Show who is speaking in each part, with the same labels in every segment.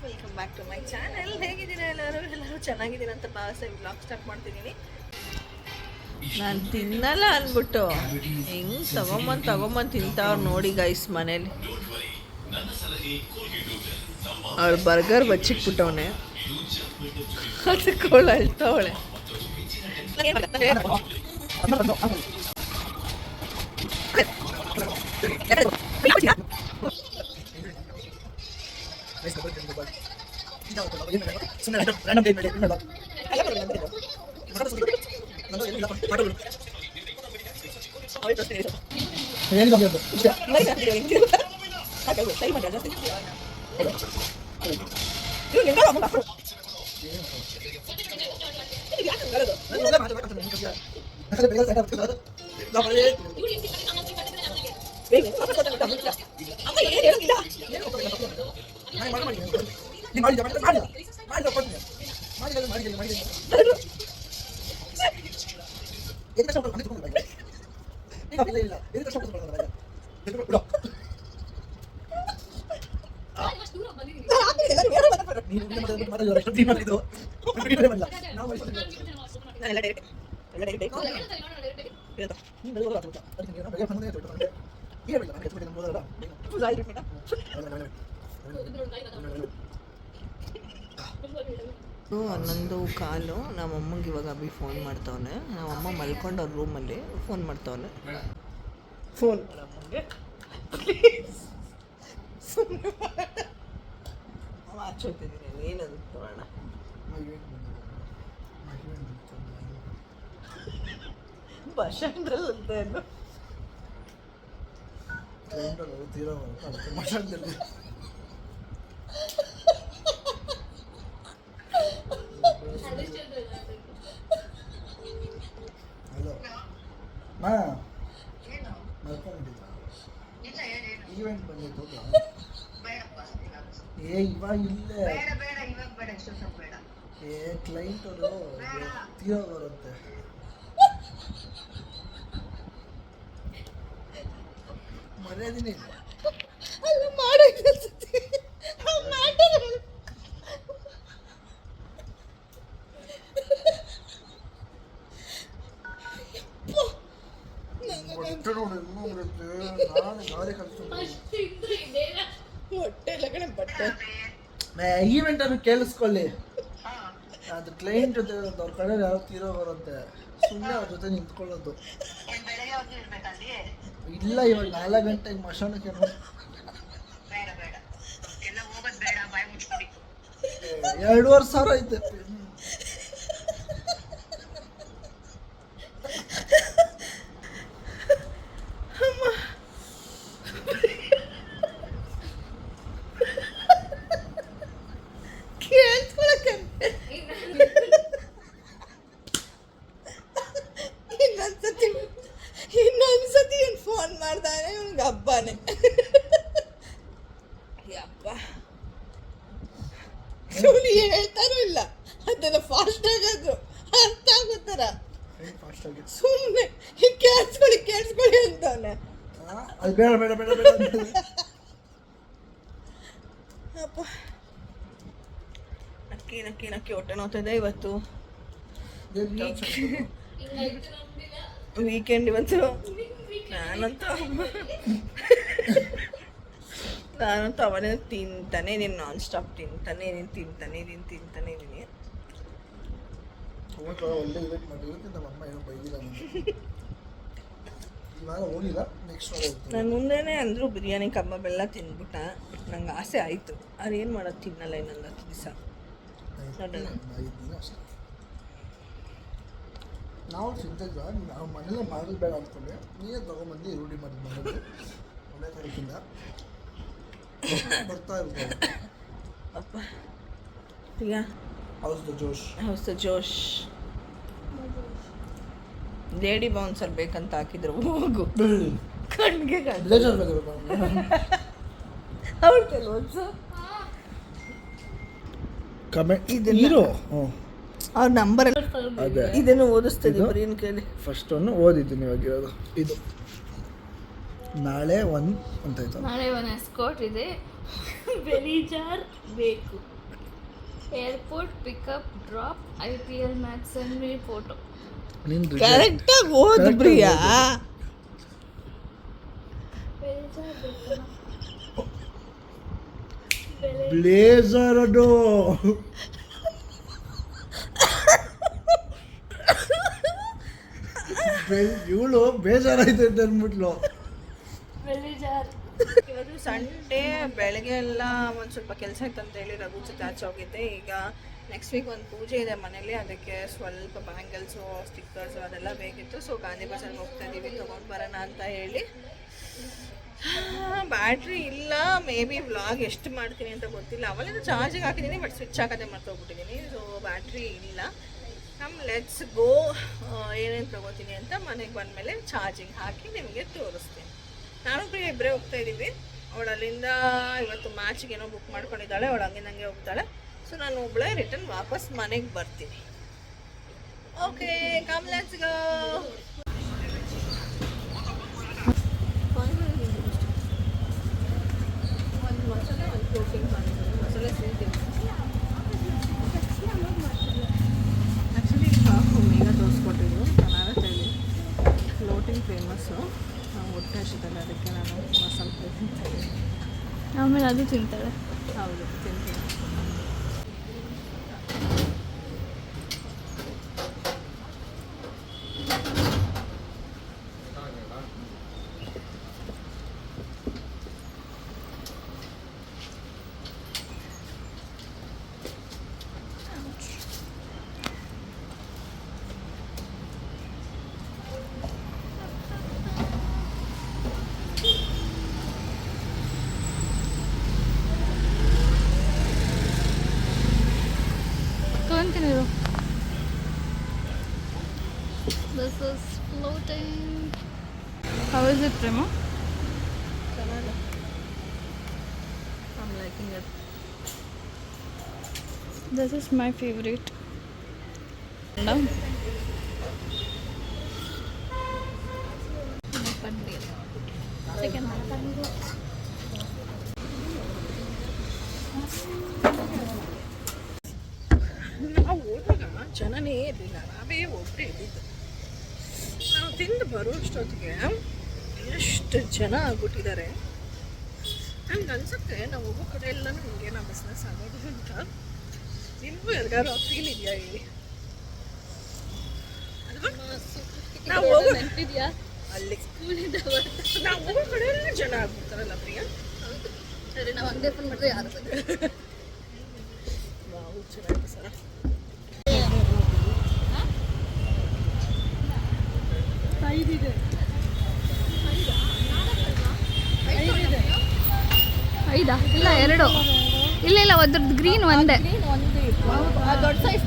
Speaker 1: Welcome back to my channel. ಹೇಗಿದ್ದೀರಾ ಎಲ್ಲರೂ ಚೆನ್ನಾಗಿದ್ದೀರಾ ಅಂತ ಭಾವಿಸಿ ವ್ಲಾಗ್ ಸ್ಟಾರ್ಟ್ ಮಾಡ್ತಿದ್ದೀನಿ. ನಾನು ತಿನ್ನಲ್ಲ ಅಂದ್ಬಿಟ್ಟು ಹೆಂಗೆ ತಗೊಂಬಂದು ತಿಂತಾವ್ರು ನೋಡಿ ಗೈಸ್. ಮನೇಲಿ ಅವಳು ಬರ್ಗರ್ ಬಚ್ಚಿಕ್ಬಿಟ್ಟವನೆ, ಅದಕ್ಕೆ ಅವಳು ಅಳ್ತಾವಳೆ. ಹನ್ನೊಂದು ಕಾಲು. ನಮ್ಮಮ್ಮಗೆ ಇವಾಗ ಅಭಿ ಫೋನ್ ಮಾಡ್ತವನೆ. ನಮ್ಮಮ್ಮ ಮಲ್ಕೊಂಡು ಅವ್ರ ರೂಮಲ್ಲಿ ಫೋನ್ ಮಾಡ್ತವನೆ. ಫೋನ್ ನಮಗೆ ಆಚೋತಿದ್ದೀನಿ. ಏನದು ತಗೋಣ. ಭಾಷಾಂದ್ರಲ್ಲಿ ಅಂತ ಏನು
Speaker 2: ಈವೆಂಟ್ ಬಂದಿತ್ತು. ಇವಾಗ ಇಲ್ಲೇ ಕ್ಲೈಂಟ್ ಅವರು ತೀರೋಗರಂತೆ. ಮರ್ಯಾದಿನೇ ಇಲ್ಲ. ಈವೆಂಟ್ ಅನ್ನು ಕೇಳಿಸ್ಕೊಳ್ಳಿ. ಅದು ಕ್ಲೈಂಟ್ ಜೊತೆ ಅವ್ರ ಕಡೆ ಯಾವ ತೀರೋಗರಂತೆ. ಸುಮ್ಮನೆ ಅವ್ರ ಜೊತೆ ನಿಂತ್ಕೊಳ್ಳೋದು ಇಲ್ಲ. ಇವಾಗ 4 ಗಂಟೆಗೆ ಮಶಾನಕ್ಕೆ 2,500 ಐತೆ.
Speaker 1: ಇನ್ನೊಂದ್ಸತಿ ಫೋನ್ ಮಾಡ್ದಾನೆ ಇವ್ನಿಗೆ ಹಬ್ಬನೇ. ಯಪ್ಪ ಇವನು ಹೇಳ್ತಾನೂ ಇಲ್ಲ. ಅದೆಲ್ಲ ಫಾಸ್ಟ್ ಆಗೋದು ಅರ್ಥ ಆಗೋತರ ಸುಮ್ಮನೆ ಕೇಳಿಸ್ಕೊಳ್ಳಿ ಅಂತವನೆ. ಅಪ್ಪ ನಕ್ಕಿ ಹೊಟ್ಟೆ ನೋಗ್ತದೆ. ಇವತ್ತು ವೀಕೆಂಡ್. ಇವತ್ತು ನಾನಂತೂ ಅವನೇ ತಿಂತಾನೆ ಇದೀನಿ. ನಾನ್ ಸ್ಟಾಪ್ ತಿಂತಾನೆ ಇದೀನಿ.
Speaker 2: ಒಳ್ಳೆ ಇವೆಂಟ್ ಮಾಡಿರೋದು ನಮ್ಮಮ್ಮ ಏನೋ ಬೈದಿಲ್ಲ. ಇವಾಗ ಹೋಗಿಲ್ಲ, ನೆಕ್ಸ್ಟ್
Speaker 1: ನಾನು ಮುಂದೆನೇ ಅಂದರು ಬಿರಿಯಾನಿ ಕಬಾಬ್ ಎಲ್ಲ ತಿಂದ್ಬಿಟ್ಟ. ನಂಗೆ ಆಸೆ ಆಯಿತು. ಅದೇನು ಮಾಡೋದು, ತಿನ್ನಲ್ಲ ಇನ್ನೊಂದು 10 ದಿವಸ ನೋಡೋಣ.
Speaker 2: 5 ದಿನ ಅಷ್ಟೇ. ನಾವು ಚಿಂತಿದ್ವ, ನಾವು ಮನೇಲೆ ಮಾಡೋದು ಬೇಡ ಅಂದ್ಕೊಂಡೆ. ನೀವೇ ತೊಗೊಂಬಂದು ರೂಢಿ ಮಾಡಿ ಮಾಡೋದು. ಒಳ್ಳೆ ತಾರೀಕಿಂದ ಬರ್ತಾ ಇರ್ಬೋದು.
Speaker 1: ಅಪ್ಪ ಈಗ house the Josh lady bouncer ಬೇಕಂತ ಹಾಕಿದ್ರು. ಹೋಗು ಕಣ್ಗೆ ಅವ್ರ ಕೆಲವೊಂದು
Speaker 2: ಹೀರೋ
Speaker 1: ಅವ್ರ ನಂಬರ್ ಇದನ್ನು ಓದಿಸ್ತೀನಿ. ಬರೀನ್ ಕೇಳಿ.
Speaker 2: ಫಸ್ಟ್ ಒಂದು ಓದಿದ್ದೀನಿ. ಇವಾಗಿರೋದು ಇದು ನಾಳೆ 1 ಅಂತ ಆಯ್ತು.
Speaker 3: ನಾಳೆ 1 ಎಸ್ಕೋರ್ಟ್ ಇದೆ. ಬೆಲಿಜಾರ್ ಬೇಕು. Airport pickup drop IPL match ಸೆಂಡ್ರಿ ಫೋಟೋ.
Speaker 1: ಕರೆಕ್ಟಾಗಿ ಓದು ಪ್ರಿಯಾ.
Speaker 3: ಬೆಲಿಜಾರ್ ಬೇಕು.
Speaker 2: ಬ್ಲೇಸರ್ ಅದು ಇವಳು ಬೇಜಾರಾಯ್ತು ಅಂತ ಅಂದ್ಬಿಟ್ಲು.
Speaker 3: ಬೆಲಿಜಾರ್.
Speaker 1: ಇವತ್ತು ಸಂಡೇ ಬೆಳಗ್ಗೆ ಎಲ್ಲ ಒಂದು ಸ್ವಲ್ಪ ಕೆಲಸ ಇತ್ತು ಅಂತ ಹೇಳಿ ರಘು ಜೊತೆ ಆಚೆ ಹೋಗಿದ್ದೆ. ಈಗ ನೆಕ್ಸ್ಟ್ ವೀಕ್ ಒಂದು ಪೂಜೆ ಇದೆ ಮನೇಲಿ, ಅದಕ್ಕೆ ಸ್ವಲ್ಪ ಬ್ಯಾಂಗಲ್ಸು ಸ್ಟಿಕ್ಕರ್ಸು ಅದೆಲ್ಲ ಬೇಕಿತ್ತು. ಸೊ ಗಾಂಧಿ ಬಜಾರ್ಗೆ ಹೋಗ್ತಾ ಇದ್ದೀವಿ ತೊಗೊಂಡು ಬರೋಣ ಅಂತ ಹೇಳಿ. ಬ್ಯಾಟ್ರಿ ಇಲ್ಲ, ಮೇ ಬಿ ವ್ಲಾಗ್ ಎಷ್ಟು ಮಾಡ್ತೀನಿ ಅಂತ ಗೊತ್ತಿಲ್ಲ. ಅವಲ್ಲಿಂದ ಚಾರ್ಜಿಗೆ ಹಾಕಿದ್ದೀನಿ, ಬಟ್ ಸ್ವಿಚ್ ಹಾಕೋದೇ ಮರ್ತೋಗ್ಬಿಟ್ಟಿದ್ದೀನಿ. ಸೊ ಬ್ಯಾಟ್ರಿ ಇಲ್ಲ. Let's go. ಏನೇನು ತೊಗೋತೀನಿ ಅಂತ ಮನೆಗೆ ಬಂದಮೇಲೆ ಚಾರ್ಜಿಂಗ್ ಹಾಕಿ ನಿಮಗೆ ತೋರಿಸ್ತೀನಿ. ನಾನು ಪ್ರಿಯ ಇಬ್ಬರೇ ಹೋಗ್ತಾ ಇದ್ದೀವಿ. ಅವಳು ಅಲ್ಲಿಂದ ಇವತ್ತು ಮ್ಯಾಚಿಗೆ ಏನೋ ಬುಕ್ ಮಾಡ್ಕೊಂಡಿದ್ದಾಳೆ, ಅವಳು ಹಂಗೆ ನಂಗೆ ಹೋಗ್ತಾಳೆ. ಸೊ ನಾನು ಒಬ್ಬಳೇ ರಿಟರ್ನ್ ವಾಪಸ್ ಮನೆಗೆ ಬರ್ತೀನಿ. Okay, come let's go. ಒಂದು ಮಸಾಲೆ, ಒಂದು ಪ್ರೋಟೀನ್ ಮಾಡಿದ್ದೀನಿ. ಮಸಾಲೆ ತಿಂತೀನಿ. ಆ್ಯಕ್ಚುಲಿ ಹಾಕು ಮೇಘ ತೋರಿಸ್ಕೊಟ್ಟಿದ್ರು. ನಾನು ಹೇಳಿ ಫ್ಲೋಟಿಂಗ್ ಫೇಮಸ್ಸು, ಹೊಟ್ಟೆ ಹಸಿತಲ್ಲ, ಅದಕ್ಕೆ ನಾನು ಮಸಾಲೆ ಫ್ರೈ ತಿಂತೀನಿ.
Speaker 3: ಆಮೇಲೆ ಅದು ತಿಂತಾಳೆ.
Speaker 1: ಹೌದು, ತಿಂತೀನಿ.
Speaker 3: ತೊಗೊಂತೀನಿ. This is floating. How is it, Prema?
Speaker 1: ಚೆನ್ನಾಗಿದೆ. I'm liking it.
Speaker 3: This is my favorite. Now. Second one.
Speaker 1: ನಾವು ಹೋದಾಗ ಜನನೇ ಇರಲಿಲ್ಲ, ನಾವೇ ಒಬ್ಬರೇ ಇದ್ದಿದ್ದು. ನಾವು ತಿಂದು ಬರೋಷ್ಟೊತ್ತಿಗೆ ಎಷ್ಟು ಜನ ಆಗ್ಬಿಟ್ಟಿದ್ದಾರೆ. ನನಗೆ ಅನ್ಸುತ್ತೆ ನಾವು ಹೋಗೋ ಕಡೆ ಎಲ್ಲನೂ ಹಿಂಗೇನೋ ಬಿಸ್ನೆಸ್ ಆಗೋದು ಅಂತ. ನಿಮಗೂ ಯಾರಿಗಾರು ಆ ಫೀಲ್ ಇದೆಯಾ ಹೇಳಿ? ಅಲ್ವಾ? ನಾವು ಹೋಗೋ ಅಲ್ಲಿ ನಾವು ಹೋಗೋ ಕಡೆ ಎಲ್ಲ ಜನ ಆಗ್ಬಿಡ್ತಾರಲ್ಲ ಪ್ರಿಯಾ.
Speaker 3: ಸರಿ, ನಾವು ಅಂಗಡಿ ಓಪನ್ ಮಾಡಿದ್ರೆ ಯಾರು
Speaker 1: ವಾವ್, ಚೆನ್ನಾಗಿದೆ ಸರ.
Speaker 3: ಐದಾ? ಇಲ್ಲ, ಎರಡು. ಇಲ್ಲ ಇಲ್ಲ, ಅದ್ರದ್ದು ಗ್ರೀನ್ ಒಂದೇ.
Speaker 1: ದೊಡ್ಡ ಸೈಜ್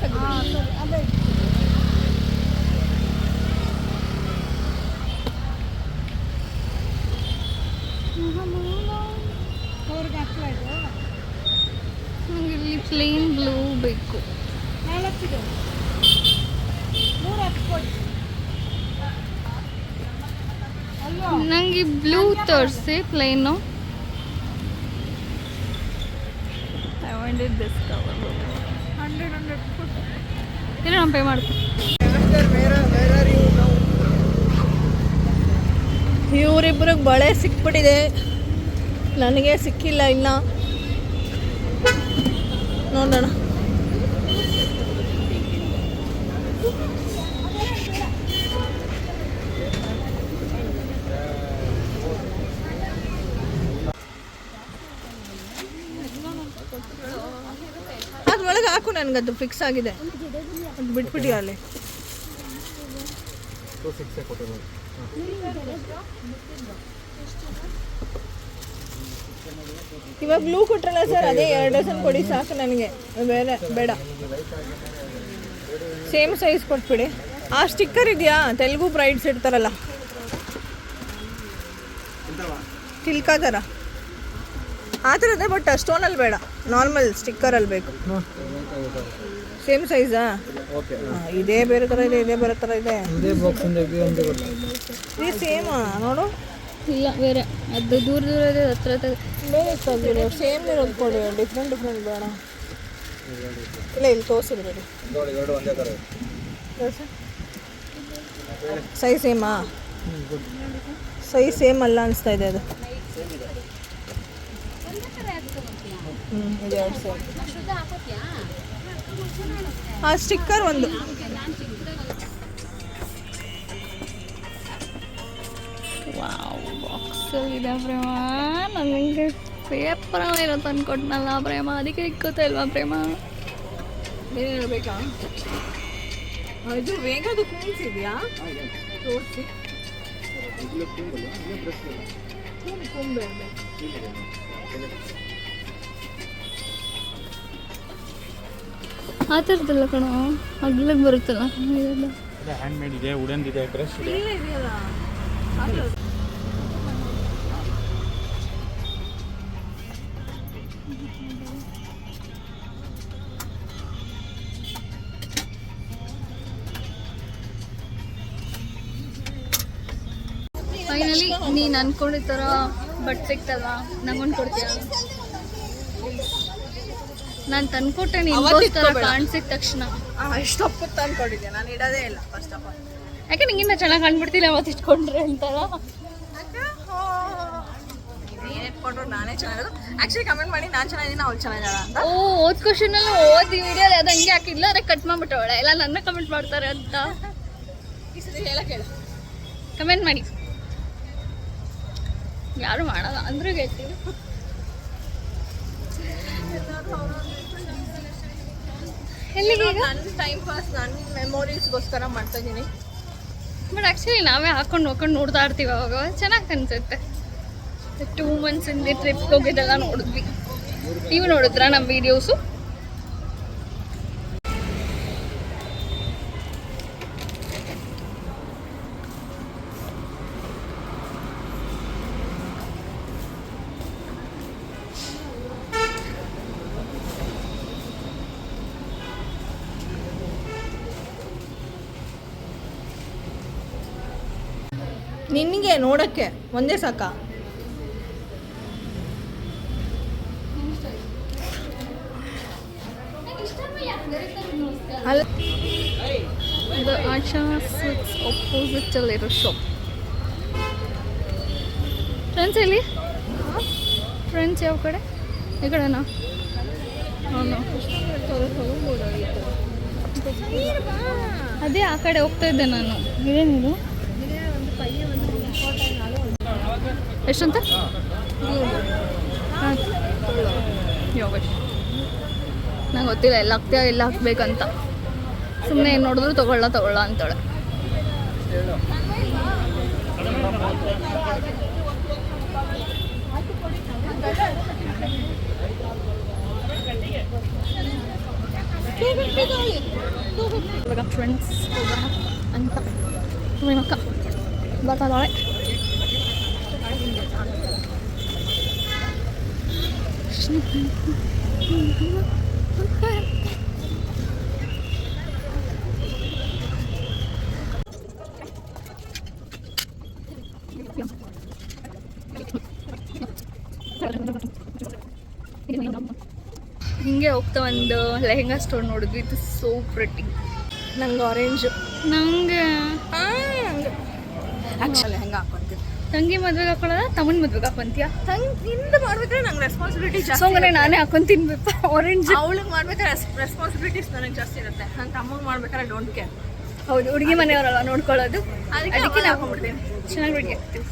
Speaker 3: ನಂಗೆ ಇಲ್ಲಿ ಪ್ಲೇನ್ ಬ್ಲೂ ಬೇಕು. ನಂಗೆ ಬ್ಲೂ ತೋರಿಸಿ plain. I wanted this cover. 100 ಇಲ್ಲ, ನಾನು ಪೇ ಮಾಡ್ತೀನಿ.
Speaker 1: ಇವರಿಬ್ಬರಿಗೆ ಬಳೆ ಸಿಕ್ಬಿಟ್ಟಿದೆ, ನನಗೆ ಸಿಕ್ಕಿಲ್ಲ ಇಲ್ಲ. ನೋಡೋಣ. ಅದ್ರೊಳಗೆ ಹಾಕು, ನನಗದು ಫಿಕ್ಸ್ ಆಗಿದೆ. ಅದು ಬಿಟ್ಬಿಡಿ ಅಲ್ಲಿ. ಇವಾಗ ಬ್ಲೂ ಕೊಟ್ರಲ್ಲ ಸರ್, ಅದೇ 2 ಡಜನ್ ಕೊಡಿ ಸಾಕು ನನಗೆ, ಬೇರೆ ಬೇಡ. ಸೇಮ್ ಸೈಜ್ ಕೊಟ್ಬಿಡಿ. ಆ ಸ್ಟಿಕ್ಕರ್ ಇದೆಯಾ, ತೆಲುಗು ಬ್ರೈಡ್ಸ್ ಇಡ್ತಾರಲ್ಲ ತಿಲ್ಕಾ ಥರ, ಆ ಥರದೇ, ಬಟ್ ಸ್ಟೋನಲ್ಲಿ ಬೇಡ, ನಾರ್ಮಲ್ ಸ್ಟಿಕ್ಕರಲ್ಲಿ ಬೇಕು. ಸೇಮ್ ಸೈಜಾ? ಇದೇ ಬೇರೆ ಥರ ಇದೆ, ಇದೇ ಬೇರೆ ಥರ ಇದೆ. ಇದು ಸೇಮಾ ನೋಡು.
Speaker 3: ಇಲ್ಲ ಬೇರೆ ಅದು ದೂರ ದೂರ ಇದೆ, ಹತ್ರ ಹತ್ರ.
Speaker 1: ಬೇರೆ ತೆಗ್ದಿರೋ ಸೇಮ್ ಇರೋದು ಕೊಡಿ, ಡಿಫ್ರೆಂಟ್ ಡಿಫ್ರೆಂಟ್ ಬೇಡ. ಇಲ್ಲ ಇಲ್ಲಿ ತೋರಿಸಿದ್ರು ಸೈಜ್ ಸೇಮಾ? ಸೈಜ್ ಸೇಮ್ ಅಲ್ಲ ಅನಿಸ್ತಾ ಇದೆ ಅದು. ಇದು 2 ಸೇಮ್. ಹಾಂ ಸ್ಟಿಕ್ಕರ್ ಒಂದು.
Speaker 3: ವಾವ್, ಬಾಕ್ಸಲ್ಲಿದೆ ಪ್ರೇಮ. ನನಗೆ ಪೇಪರ್ ಇರೋದು ಅಂದ್ಕೊಟ್ನಲ್ಲ ಪ್ರೇಮ, ಅದಕ್ಕೆ ಇಕ್ಕೋತಾ ಇಲ್ವಾ ಪ್ರೇಮ?
Speaker 1: ಬೇರೆ ಇರಬೇಕಾ? ಇದು ವೇಗದು ಕೂಲ್ಸ್ ಇದೆಯಾ? ತೋರಿಸಿ.
Speaker 3: ಆ ಥರದ್ದಲ್ಲ ಕಣ, ಅಗ್ಲಕ್ಕೆ ಬರುತ್ತಲ್ಲ ಇದೆಲ್ಲ.
Speaker 4: ಹ್ಯಾಂಡ್ ಮೇಡ್ ಇದೆ, ವುಡನ್ ಇದೆ, ಡ್ರೆಸ್ ಇದೆ.
Speaker 1: ಇದೆಯಲ್ಲ
Speaker 3: ಫೈನಲಿ ನೀನು ಅನ್ಕೊಂಡಿದ್ದ ಥರ ಬಟ್ ಸಿಕ್ತಲ್ವಾ, ನಂಗೊಂದು ಕೊಡ್ತೀಯ? ನಾನು ತಂದ್ಕೊಟ್ಟೆ, ನೀನು ಕಾಣಿಸಿದ ತಕ್ಷಣ
Speaker 1: ಎಷ್ಟೊಪ್ಪತ್ತು ತಂದ್ಕೊಂಡಿದ್ದೆ, ನಾನು ಇಡೋದೇ ಇಲ್ಲ ಫಸ್ಟ್ ಆಫ್ ಆಲ್.
Speaker 3: ಯಾಕೆ ನಿಂಗಿಂತ ಚೆನ್ನಾಗಿ ಕಾಣ್ಬಿಡ್ತಿಲ್ಲ ಅವತ್ತು ಇಟ್ಕೊಂಡ್ರೆ ಅಂತಲ್ಲ.
Speaker 1: ನೀನು ಇಟ್ಕೊಂಡ್ರು ನಾನೇ ಚೆನ್ನಾಗಿರೋದು. ಆ್ಯಕ್ಚುಲಿ ಕಮೆಂಟ್ ಮಾಡಿ ನಾನು ಚೆನ್ನಾಗಿದ್ದೀನಿ, ಅವ್ಳು ಚೆನ್ನಾಗಿದ್ದಾಳ ಅಂತ.
Speaker 3: ಓದ್ ಕ್ವಶನಲ್ಲಿ ಓದಿ ವಿಡಿಯೋಲಿ ಅದು ಹಂಗೆ ಹಾಕಿಲ್ಲ, ಅದೇ ಕಟ್ ಮಾಡ್ಬಿಟ್ಟವಳೆ. ಎಲ್ಲ ನನ್ನ ಕಮೆಂಟ್ ಮಾಡ್ತಾರೆ ಅಂತ
Speaker 1: ಈ ಸತಿ ಹೇಳಕ್ಕೆ ಹೇಳು,
Speaker 3: ಕಮೆಂಟ್ ಮಾಡಿ. ಯಾರು ಮಾಡಲ್ಲ ಅಂದ್ರೂ ಗೆಲ್ತೀವಿ. ಎಲ್ಲಿಗೆ ಈಗ?
Speaker 1: ನನ್ನ ಟೈಮ್ ಪಾಸ್, ನನ್ನ ಮೆಮೊರೀಸ್ಗೋಸ್ಕರ ಮಾಡ್ತಾ ಇದ್ದೀನಿ.
Speaker 3: ಬಟ್ ಆ್ಯಕ್ಚುಲಿ ನಾವೇ ಹಾಕೊಂಡು ಹೋಗ್ಕೊಂಡು ನೋಡ್ತಾ ಇರ್ತೀವಿ, ಅವಾಗ ಚೆನ್ನಾಗಿ ಅನ್ಸುತ್ತೆ. 2 months ಹಿಂದೆ ಟ್ರಿಪ್ಗೆ ಹೋಗಿದ್ದೆಲ್ಲ ನೋಡಿದ್ವಿ. ನೀವು ನೋಡಿದ್ರಾ ನಮ್ಮ ವೀಡಿಯೋಸು?
Speaker 1: ನಿನಗೆ ನೋಡೋಕ್ಕೆ ಒಂದೇ ಸಾಕ? ಅಲ್ಲ,
Speaker 3: The Asha Sweets opposite ಅಲ್ಲಿರೋ ಶಾಪ್. ಫ್ರೆಂಡ್ಸ್ ಎಲ್ಲಿ? ಫ್ರೆಂಡ್ಸ್ ಯಾವ ಕಡೆ? ಈ ಕಡೆನಾ? ಅವನು ಅದೇ ಆ ಕಡೆ ಹೋಗ್ತಾ ಇದ್ದೆ ನಾನು. ಇದೇನಿದು? ಎಷ್ಟಂತ? ಯೋಗೇಶ್ ನಂಗೆ ಗೊತ್ತಿಲ್ಲ ಎಲ್ಲ ಹಾಕ್ತೀಯ, ಎಲ್ಲ ಹಾಕ್ಬೇಕಂತ. ಸುಮ್ಮನೆ ಏನು ನೋಡಿದ್ರು ತಗೊಳ್ಳ ಅಂತಾಳೆ. ಇವಾಗ ಫ್ರೆಂಡ್ಸ್ ಹೋಗೋಣ ಅಂತ ಅಕ್ಕ ಬರ್ತಾಳೆ. ಹಿಂಗೆ ಹೋಗ್ತಾ ಒಂದು ಲೆಹೆಂಗಾ ಸ್ಟೋರ್ ನೋಡಿದ್ವಿ. ಇದು ಸೋ ಪ್ರಿಟಿ.
Speaker 1: ನಂಗೆ ಆರೆಂಜ್.
Speaker 3: ನಂಗೆ
Speaker 1: ಆ್ಯಕ್ಚುಲಿ ಹೆಂಗೆ ಹಾಕೊಂತೀನಿ.
Speaker 3: ತಂಗಿ ಮದ್ವೆಗೆ ಹಾಕೊಳ್ಳೋದ, ತಮ್ಮನ ಮದ್ವೆಗೆ ಹಾಕೊಂತೀಯ?
Speaker 1: ಹಿಂದೆ ಮಾಡ್ಬೇಕಾದ್ರೆ ನಂಗೆ ರೆಸ್ಪಾನ್ಸಿಬಿಲಿಟಿ ಜಾಸ್ತಿ.
Speaker 3: ಸೊ ಹಂಗಾರೆ ನಾನೇ ಹಾಕೊಂತೀನಿ ಆರೆಂಜ್.
Speaker 1: ಅವಳಿಗೆ ಮಾಡ್ಬೇಕಾದ್ರೆ ರೆಸ್ಪಾನ್ಸಿಬಿಲಿಟೀಸ್ ನನಗೆ ಜಾಸ್ತಿ ಇರುತ್ತೆ. ನನ್ನ ತಮ್ಮಗೆ ಮಾಡ್ಬೇಕಾದ್ರೆ ಡೋಂಟ್ ಕೇರ್.
Speaker 3: ಹೌದು, ಹುಡುಗಿ ಮನೆಯವರಲ್ಲ ನೋಡ್ಕೊಳ್ಳೋದು.
Speaker 1: ಅದಕ್ಕೆ
Speaker 3: ನಾವು
Speaker 1: ಹಾಕೊಂಡ್ಬಿಡ್ತೀನಿ.
Speaker 3: ಚೆನ್ನಾಗಿ ರೆಡಿ ಆಗ್ತೀವಿ.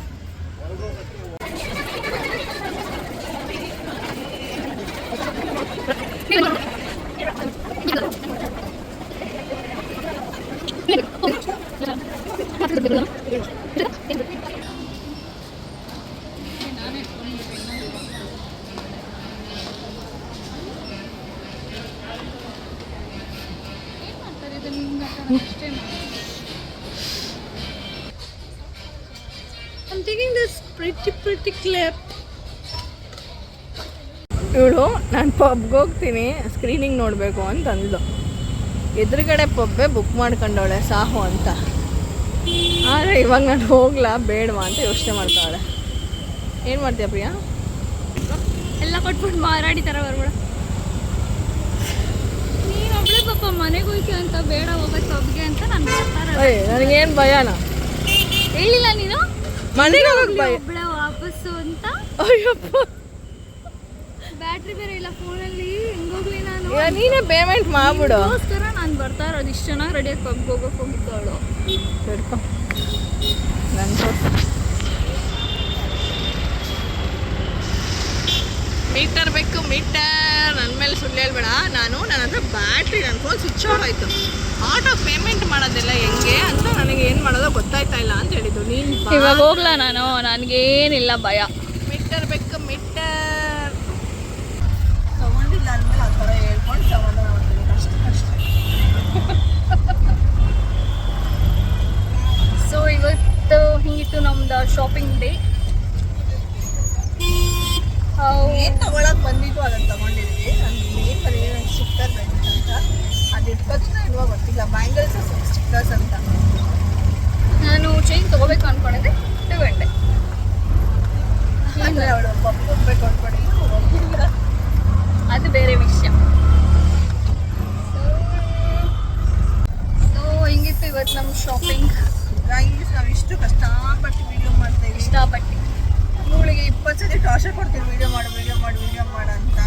Speaker 1: I'm taking this pretty clip. ಇವಳು ನಾನು ಪಬ್ಗೆ ಹೋಗ್ತೀನಿ, ಸ್ಕ್ರೀನಿಂಗ್ ನೋಡಬೇಕು ಅಂತ ಅಂದ್ಲು. ಎದುರುಗಡೆ ಪಬ್ಬೇ ಬುಕ್ ಮಾಡ್ಕೊಂಡವಳೆ ಸಾಹು ಅಂತ. ಆದರೆ ಇವಾಗ ನಾನು ಹೋಗ್ಲಾ ಬೇಡವಾ ಅಂತ ಯೋಚನೆ ಮಾಡ್ತಾಳೆ. ಏನು ಮಾಡ್ತೀಯ ಪ್ರಿಯಾ?
Speaker 3: ಎಲ್ಲ ಕೊಟ್ಬಿಟ್ಟು ಮಾರಾಡಿ ಥರ ಬರ್ಬೇಡ. ನೀನು ಒಬ್ಬಳೇ ಪಾಪ ಮನೆಗೆ ಹೋಯ್ತೀಯ ಅಂತ ಬೇಡ ಹೋಗೋದು ಪಬ್ಗೆ ಅಂತ ನಾನು ಬರ್ತಾರೆ.
Speaker 1: ನನಗೇನು ಭಯನಾ?
Speaker 3: ಹೇಳಿಲ್ಲ ನೀನು
Speaker 1: ಮನೆಗೆ ಹೋಗಕ್ಕೆ ಭಯ.
Speaker 3: ಒಬ್ಬಳೇ ವಾಪಸ್ಸು ಅಂತ.
Speaker 1: ಅಯ್ಯಪ್ಪ,
Speaker 3: ಬ್ಯಾಟ್ರಿ ಬೇರೆ ಇಲ್ಲ ಫೋನಲ್ಲಿ, ಹೆಂಗೋಗ್ಲಿ ನಾನು?
Speaker 1: ನೀನೇ ಪೇಮೆಂಟ್ ಮಾಡ್ಬಿಡು.
Speaker 3: ಅದಕ್ಕೋಸ್ಕರ ನಾನು ಬರ್ತಾ ಇರೋದು. ಇಷ್ಟು ಚೆನ್ನಾಗಿ ರೆಡಿಯಾಗಿ ಪಬ್ಗೆ ಹೋಗೋಕೆ ಹೋಗಿದ್ದವಳು.
Speaker 1: ಹಿಡ್ಕೊ ನನ್ನ ಮೀಟರ್ ಬೇಕು, ಮೀಟರ್. ನನ್ನ ಮೇಲೆ ಸುಳ್ಳು ಹೇಳ್ಬೇಡ. ನನ್ನ ಹತ್ರ ಬ್ಯಾಟ್ರಿ, ನನ್ನ ಫೋನ್ ಸ್ವಿಚ್ ಆಫ್ ಆಯಿತು. ಆಟೋ ಪೇಮೆಂಟ್ ಮಾಡೋದಿಲ್ಲ ಹೆಂಗೆ ಅಂತ ನನಗೆ ಏನು ಮಾಡೋದೋ ಗೊತ್ತಾಯ್ತಾ ಇಲ್ಲ ಅಂತ ಹೇಳಿದ್ದು. ನೀನು
Speaker 3: ಇವಾಗ ಹೋಗ್ಲಾ ನಾನು? ನನಗೇನಿಲ್ಲ ಭಯ.
Speaker 1: ಮೀಟರ್ ಬೇಕು, ಮೀಟರ್ ತಗೊಂಡಿಲ್ಲ ಅಂದಮೇಲೆ ಆ ಥರ ಹೇಳ್ಕೊಂಡು ಸಮಾಧಾನ ಮಾಡ್ತೀನಿ. ಅಷ್ಟೇ.
Speaker 3: ಸೊ ಇವತ್ತು ಹಿಂಗಿತ್ತು ನಮ್ದು ಶಾಪಿಂಗ್ ಡೇ.
Speaker 1: ಏನು ತಗೊಳಕ್ಕೆ ಬಂದಿದ್ದು ಅದನ್ನು ತಗೊಂಡಿದ್ವಿ. ನನ್ನ ಮೇನ್ ಬರೀ ಸ್ಟಿಕ್ಕರ್ ಬೇಕಿತ್ತು ಅಂತ. ಅದು ಇಟ್ಕೋದು ಇಲ್ವಾ ಗೊತ್ತಿಲ್ಲ. ಬ್ಯಾಂಗಲ್ಸ್ ಸ್ಟಿಕ್ಕರ್ಸ್ ಅಂತ
Speaker 3: ನಾನು ಚೈನ್ ತೊಗೋಬೇಕು ಅಂದ್ಕೊಂಡಿದ್ದೆ, ತಗೊಂಡೆ.
Speaker 1: ಅಂದರೆ ಅವಳು ಪಪ್ಪು ಹೋಗ್ಬೇಕು ಅಂದ್ಕೊಂಡಿದ್ದು.
Speaker 3: ಅದು ಬೇರೆ ವಿಷಯ. ಸೊ ಹಿಂಗಿತ್ತು ಇವತ್ತು ನಮ್ಮ ಶಾಪಿಂಗ್.
Speaker 1: ಗೈಸ್, ನಾವು ಇಷ್ಟು ಕಷ್ಟಪಟ್ಟು ವೀಡಿಯೋ ಮಾಡ್ತೇವೆ.
Speaker 3: ಇಷ್ಟಪಟ್ಟು
Speaker 1: ಇವಳಿಗೆ 20 ಸತಿ ಟಾರ್ಚರ್ ಕೊಡ್ತೀವಿ ವಿಡಿಯೋ ಮಾಡು ಅಂತ.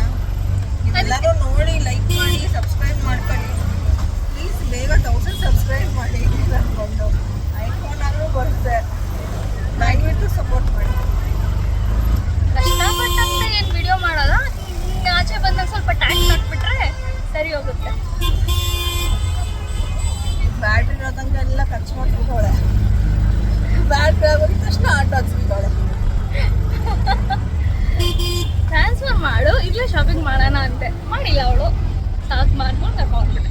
Speaker 1: ಎಲ್ಲರೂ ನೋಡಿ, ಲೈಕ್ ಮಾಡಿ, ಸಬ್ಸ್ಕ್ರೈಬ್ ಮಾಡ್ಕೊಳ್ಳಿ ಪ್ಲೀಸ್. ಬೇಗ 1000 ಸಬ್ಸ್ಕ್ರೈಬ್ ಮಾಡಿ ಅಂದ್ಕೊಂಡು ಐಫೋನ್ ಆದರೂ ಬರುತ್ತೆ. ದಯವಿಟ್ಟು ಸಪೋರ್ಟ್ ಮಾಡಿ.
Speaker 3: ಕಷ್ಟಪಟ್ಟಂತೆ ಏನು ವಿಡಿಯೋ ಮಾಡೋದ? ಆಚೆ ಬಂದಾಗ ಸ್ವಲ್ಪ ಟ್ಯಾಕ್ಸ್ ಹಾಕ್ಬಿಟ್ರೆ ಸರಿ ಹೋಗುತ್ತೆ.
Speaker 1: ಬ್ಯಾಟ್ರಿ ಇರೋ ತನಕ ಎಲ್ಲ ಖರ್ಚು ಮಾಡ್ಬಿಟ್ಟವಳೆ. ಬ್ಯಾಟ್ರಿ ಆಗೋದ ತಕ್ಷಣ ಆಟೋ ಹಚ್ಬಿಟ್ಟವಳೆ.
Speaker 3: ಟ್ರಾನ್ಸ್ಫರ್ ಮಾಡು, ಇಲ್ಲೇ ಶಾಪಿಂಗ್ ಮಾಡೋಣ ಅಂತೆ. ಮಾಡಿಲ್ಲ ಅವಳು. ಸಾಕು ಮಾಡ್ಕೊಂಡು ಕರ್ಕೊಂಡ್ಬಿಟ್ಟೆ.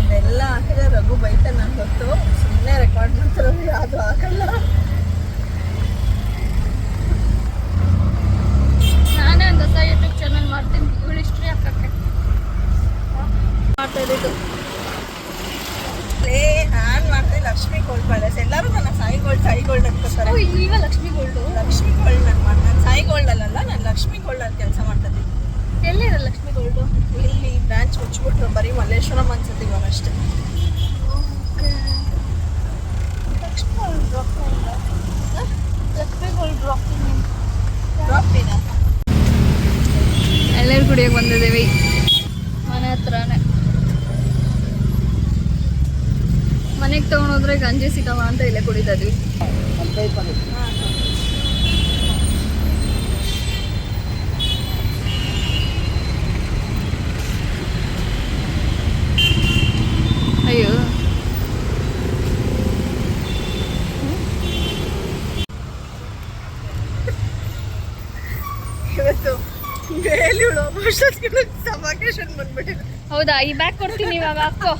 Speaker 1: ಇದೆಲ್ಲ ಹಾಕಿದ್ರೆ ರಘು ಬೈತ ನಂಗೆ ಗೊತ್ತು. ಸುಮ್ಮನೆ ರೆಕಾರ್ಡ್ ಮಾಡ್ತಿರೋದು ಯಾವುದು ಹಾಕಲ್ಲ.
Speaker 3: ನಾನೇ ಒಂದು ಹೊಸ ಯೂಟ್ಯೂಬ್ ಚಾನಲ್ ಮಾಡ್ತೀನಿ. ಇವಳು ಹಿಸ್ಟ್ರಿ ಹಾಕಕ್ಕೆ ಮಾಡ್ತಾ ಇದ್ದಿದ್ದು.
Speaker 1: ನಾನು ಮಾಡ್ತೀನಿ ಲಕ್ಷ್ಮಿ ಗೋಲ್ಡ್ ಪ್ಯಾಲೇಸ್. ಎಲ್ಲರೂ ನನ್ನ ಸಾಯಿ ಗೋಲ್ಡ್ ಅನ್ಕೋತಾರೆ.
Speaker 3: ಈಗ ಲಕ್ಷ್ಮಿ ಗೋಲ್ಡು.
Speaker 1: ಲಕ್ಷ್ಮಿ ಗೋಲ್ಡ್ ನಾನು ಸಾಯಿ ಗೋಲ್ಡ್ ಅಲ್ಲ, ನಾನು ಲಕ್ಷ್ಮಿ ಗೋಲ್ಡ್ ಅಂತ ಕೆಲಸ ಮಾಡ್ತಿದ್ದೆ.
Speaker 3: ಎಲ್ಲಿದೆ ಲಕ್ಷ್ಮಿ ಗೋಲ್ಡು?
Speaker 1: ಇಲ್ಲಿ ಬ್ರಾಂಚ್ ಮುಚ್ಚಿಬಿಟ್ರು. ಬರೀ ಮಲ್ಲೇಶ್ವರಂ ಅನ್ಸುತ್ತೆ ಇವಾಗ ಅಷ್ಟೇ.
Speaker 3: ಲಕ್ಷ್ಮಿ ಗೋಲ್ಡ್ ಲಕ್ಷ್ಮಿ ಗೋಲ್ಡ್
Speaker 1: ಡ್ರಾಪಿನ
Speaker 3: ಎಲ್ಲರೂ ಕುಡಿಯೋಕೆ ಬಂದಿದ್ದೀವಿ ಮನೆ ಹತ್ರನೇ. ಮನೆಗೆ ತೊಗೊಂಡೋದ್ರೆ ಗಂಜಿ ಸಿಗವ ಅಂತ ಇಲ್ಲೇ ಕುಡಿತಿದ್ವಿ. ಅಯ್ಯೋ,
Speaker 1: ಇವತ್ತು ಬೇಲಿಗಳು ಸಮಾಕೇಶನ್ ಬಂದ್ಬಿಟ್ಟಿದೆ.
Speaker 3: ಹೌದಾ? ಈ ಬ್ಯಾಗ್ ಕೊಡ್ತೀನಿ ಇವಾಗ, ಹಾಕೋ.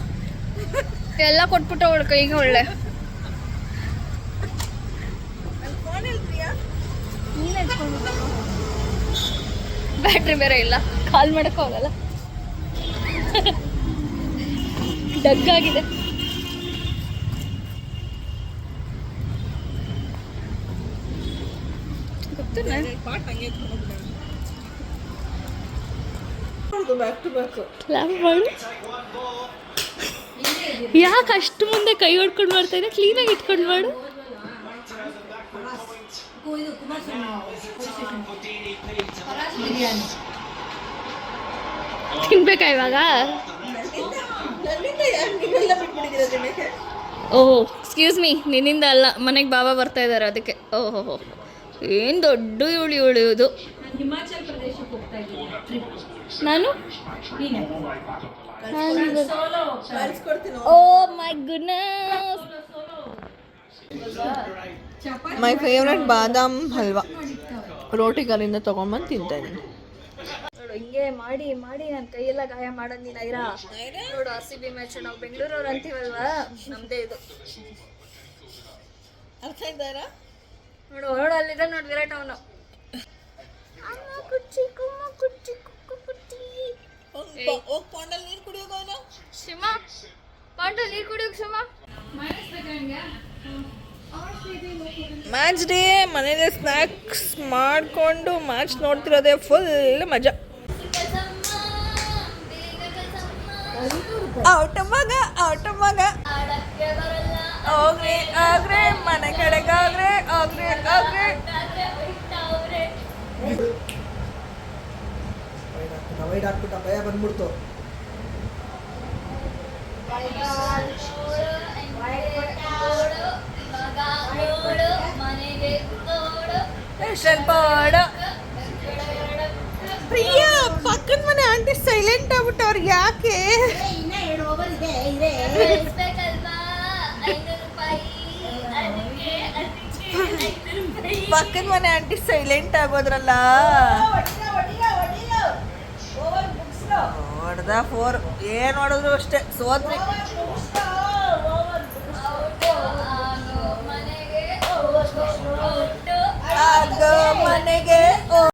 Speaker 3: ಎಲ್ಲ ಕೊಟ್ಬಿಟ್ಟು ಅವಳ ಕೈಗೆ ಒಳ್ಳೆ.
Speaker 1: ಫೋನ್ ಇಲ್ರಿಯಾ?
Speaker 3: ನೀನು ಎತ್ಕೊಂಡು ಬ್ಯಾಟ್ರಿ ಬೇರೆ ಇಲ್ಲ, ಕಾಲ್ ಮಾಡೋಕ್ಕೆ ಹೋಗಲ್ಲ. ಡಗ್ಗಾಗಿದೆ. ಗೊತ್ತು
Speaker 1: ಪಾಟ್ ಹಂಗೆ ಬ್ಯಾಕ್ ಟು ಬ್ಯಾಕ್.
Speaker 3: ಯಾಕೆ ಅಷ್ಟು ಮುಂದೆ ಕೈ ಹೊಡ್ಕೊಂಡು ಮಾಡ್ತಾ ಇದ್ದೆ? ಕ್ಲೀನಾಗಿ ಇಟ್ಕೊಂಡು ಮಾಡು. ತಿನ್ಬೇಕಾ ಇವಾಗ? ಓಹೋ, ಎಕ್ಸ್ಕ್ಯೂಸ್ ಮೀ, ನಿನ್ನಿಂದ ಅಲ್ಲ, ಮನೆಗೆ ಬಾಬಾ ಬರ್ತಾ ಇದ್ದಾರೆ ಅದಕ್ಕೆ. ಓಹೋ, ಏನು ದೊಡ್ಡ ಉಳಿಯೋದು.
Speaker 5: ಹಿಮಾಚಲ್ ಪ್ರದೇಶಕ್ಕೆ ಹೋಗ್ತಾ ಇದ್ದೀನಿ.
Speaker 3: ನಾನು ಓ ಮೈ ಗುಡ್ನೆಸ್.
Speaker 1: ಮೈ ಫೇವ್ರೆಟ್ ಬಾದಾಮ್ ಹಲ್ವಾ ರೋಟಿ ಕಲ್ಲಿಂದ ತೊಗೊಂಡ್ಬಂದು ತಿಂತಾ ಇದ್ದೀನಿ.
Speaker 3: ನೋಡು, ಹಿಂಗೆ ಮಾಡಿ ಮಾಡಿ ನನ್ನ ಕೈಯೆಲ್ಲ ಗಾಯ ಮಾಡೋದು ನೀನು. ಐರಾ ನೋಡು, RCB ಮ್ಯಾಚ್ ನಾವು ಬೆಂಗಳೂರವ್ರು ಅಂತೀವಲ್ವಾ, ನಮ್ಮದೇ ಇದು.
Speaker 1: ಅರ್ಥ ಇದ್ದಾರಾ?
Speaker 3: ನೋಡು ನೋಡು, ಅಲ್ಲಿದೆ ನೋಡಿ ವಿರಾಟ್. ಅವನು ಕುಚ್ಚಿ ಕುಮ್ಮ ಕುಚ್ಚಿ ಕುಕ್ಕು ಕುಚ್ಚಿ.
Speaker 1: ಹೋಗಿ ಪಾಂಡಲ್ಲಿ ನೀರು ಕುಡಿಯೋದು.
Speaker 3: ಶಿಮ ಪಾಂಡಲ್ಲಿ ನೀರು ಕುಡಿಯೋಕೆ ಶಿಮ.
Speaker 1: ಮ್ಯಾಚ್ ಡೇ ಮನೇಲಿ ಸ್ನ್ಯಾಕ್ಸ್ ಮಾಡಿಕೊಂಡು ಮ್ಯಾಚ್ ನೋಡ್ತಿರೋದೇ ಫುಲ್ ಮಜಾ. ಔಟ ಮಗ ಹೋಗ್ರೆ ಮನೆ ಕಡೆಗಾಗ್ರೆ ಹೋಗ್ರೆ
Speaker 2: ವೈಡ್ ಹಾಕ್ಬಿಟ್ಟ ಭಯ ಬಂದ್ಬಿಡ್ತು.
Speaker 1: ಪ್ರಿಯಾ ಪಕ್ಕದ ಮನೆ ಆಂಟಿ ಸೈಲೆಂಟ್ ಆಗ್ಬಿಟ್ಟು ಅವ್ರಿಗೆ ಯಾಕೆ? ಪಕ್ಕದ ಮನೆ ಆಂಟಿ ಸೈಲೆಂಟ್ ಆಗೋದ್ರಲ್ಲ. ಹೊಡೆದ 4 ಏನ್ ಹೊಡೆದ್ರು ಅಷ್ಟೇ ಸೋತ್ರಿ. ಮನೆಗೆ